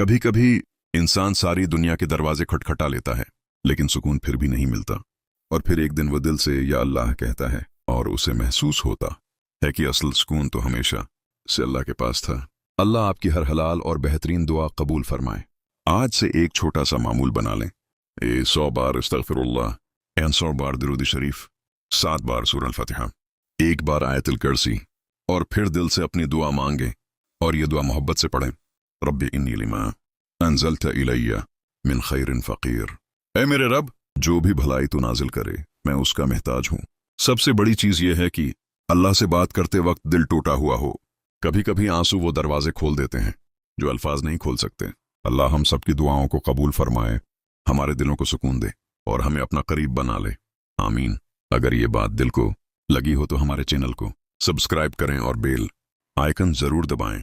कभी कभी इंसान सारी दुनिया के दरवाजे खटखटा लेता है, लेकिन सुकून फिर भी नहीं मिलता। और फिर एक दिन वो दिल से या अल्लाह कहता है और उसे महसूस होता है कि असल सुकून तो हमेशा से अल्लाह के पास था। अल्लाह आपकी हर हलाल और बेहतरीन दुआ कबूल फरमाए। आज से एक छोटा सा मामूल बना लें। 100 बार इस्तगफिरुल्लाह, 100 बार दुरूद शरीफ, 7 बार सूरह अल-फातिहा, 1 बार आयतुल कुर्सी, और फिर दिल से अपनी दुआ मांगे और ये दुआ मोहब्बत से पढ़ें। रब्बी इन्नी लिमा अंज़लत इलैया मिन खैरिन फ़क़ीर। ऐ मेरे रब, जो भी भलाई तू नाजिल करे मैं उसका महताज हूँ। सबसे बड़ी चीज़ यह है कि अल्लाह से बात करते वक्त दिल टूटा हुआ हो। कभी कभी आंसू वो दरवाजे खोल देते हैं जो अल्फाज नहीं खोल सकते। अल्लाह हम सबकी दुआओं को कबूल फरमाए, हमारे दिलों को सुकून दे और हमें अपना करीब बना ले। आमीन। अगर ये बात दिल को लगी हो तो हमारे चैनल को सब्सक्राइब करें और बेल आइकन जरूर दबाएं।